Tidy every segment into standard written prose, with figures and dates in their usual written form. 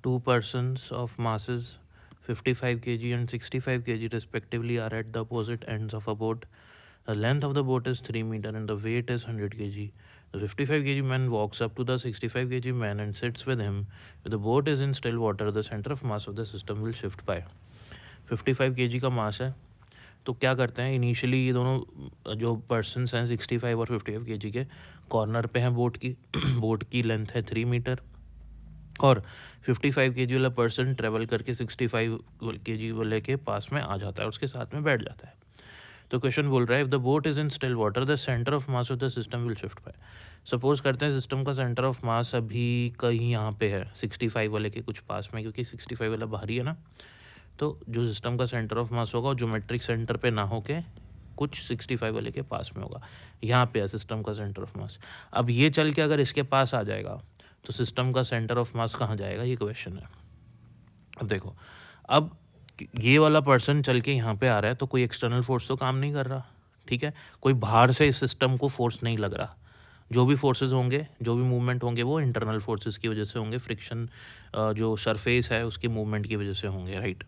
two persons of masses 55 kg and 65 kg respectively are at the opposite ends of a boat. The length of the boat is 3 meter and the weight is 100 kg. The 55 kg man walks up to the 65 kg man and sits with him. If the boat is in still water, the center of mass of the system will shift by. 55 kg का मास है, तो क्या करते हैं initially ये दोनों जो persons हैं 65 और 55 kg के कॉर्नर पे हैं बोट की बोट की लेंथ है 3 मीटर और 55 kg वाला पर्सन ट्रेवल करके 65 kg वाले के पास में आ जाता है, उसके साथ में बैठ जाता है. तो क्वेश्चन बोल रहा है if the boat is in still water the centre of mass of the system will shift by. सपोज करते हैं सिस्टम का सेंटर ऑफ मास अभी कहीं यहाँ पे है 65 वाले के कुछ पास में, क्योंकि 65 वाला बाहरी है ना, तो जो सिस्टम का सेंटर ऑफ मास होगा ज्योमेट्रिक सेंटर पे ना होके कुछ 65 वाले के पास में होगा. यहाँ पे है सिस्टम का सेंटर ऑफ मास. अब ये चल के अगर इसके पास आ जाएगा तो सिस्टम का सेंटर ऑफ मास कहाँ जाएगा, ये क्वेश्चन है. अब देखो, अब ये वाला पर्सन चल के यहाँ पे आ रहा है तो कोई एक्सटर्नल फोर्स तो काम नहीं कर रहा, ठीक है, कोई बाहर से इस सिस्टम को फोर्स नहीं लग रहा. जो भी फोर्सेस होंगे, जो भी मूवमेंट होंगे वो इंटरनल फोर्सेस की वजह से होंगे, फ्रिक्शन जो सरफेस है उसके मूवमेंट की वजह से होंगे, राइट.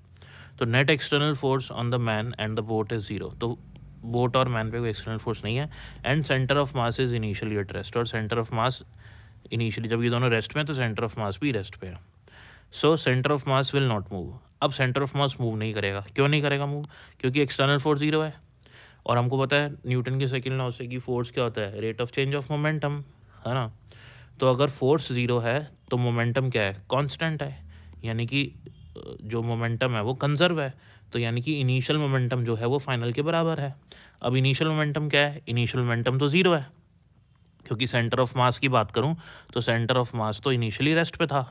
तो net external force on the man and the boat is zero. तो बोट और मैन पे कोई एक्सटर्नल फोर्स नहीं है. And centre of mass is initially at rest. और सेंटर ऑफ मास इनिशियली जब ये दोनों रेस्ट में तो सेंटर ऑफ मास भी रेस्ट पे है. So centre of mass will not move. अब सेंटर ऑफ मास मूव नहीं करेगा. क्यों नहीं करेगा मूव? क्योंकि एक्सटर्नल फोर्स ज़ीरो है. और हमको पता है न्यूटन के सेकंड लॉ से कि फोर्स क्या होता है, rate of change of momentum, है ना. तो अगर फोर्स ज़ीरो है तो मोमेंटम क्या है, कांस्टेंट है, यानी कि जो मोमेंटम है वो कंजर्व है. तो यानी कि इनिशियल मोमेंटम जो है वो फाइनल के बराबर है. अब इनिशियल मोमेंटम क्या है, इनिशियल मोमेंटम तो ज़ीरो है, क्योंकि सेंटर ऑफ मास की बात करूं तो सेंटर ऑफ मास तो इनिशियली रेस्ट पे था,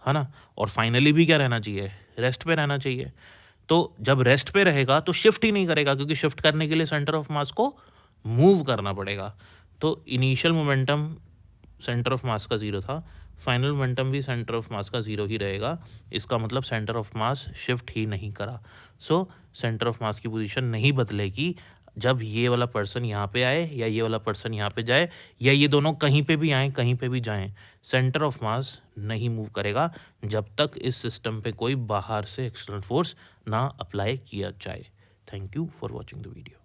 है ना, और फाइनली भी क्या रहना चाहिए, रेस्ट पे रहना चाहिए. तो जब रेस्ट पे रहेगा तो शिफ्ट ही नहीं करेगा, क्योंकि शिफ्ट करने के लिए सेंटर ऑफ मास को मूव करना पड़ेगा. तो इनिशियल मोमेंटम सेंटर ऑफ मास का ज़ीरो था, फाइनल मोमेंटम भी सेंटर ऑफ मास का ज़ीरो ही रहेगा. इसका मतलब सेंटर ऑफ मास शिफ्ट ही नहीं करा. सो सेंटर ऑफ मास की पोजीशन नहीं बदलेगी जब ये वाला पर्सन यहाँ पे आए या ये वाला पर्सन यहाँ पे जाए या ये दोनों कहीं पे भी आएँ कहीं पे भी जाएं. सेंटर ऑफ मास नहीं मूव करेगा जब तक इस सिस्टम पे कोई बाहर से एक्सटर्नल फोर्स ना अप्लाई किया जाए. Thank you for watching the video.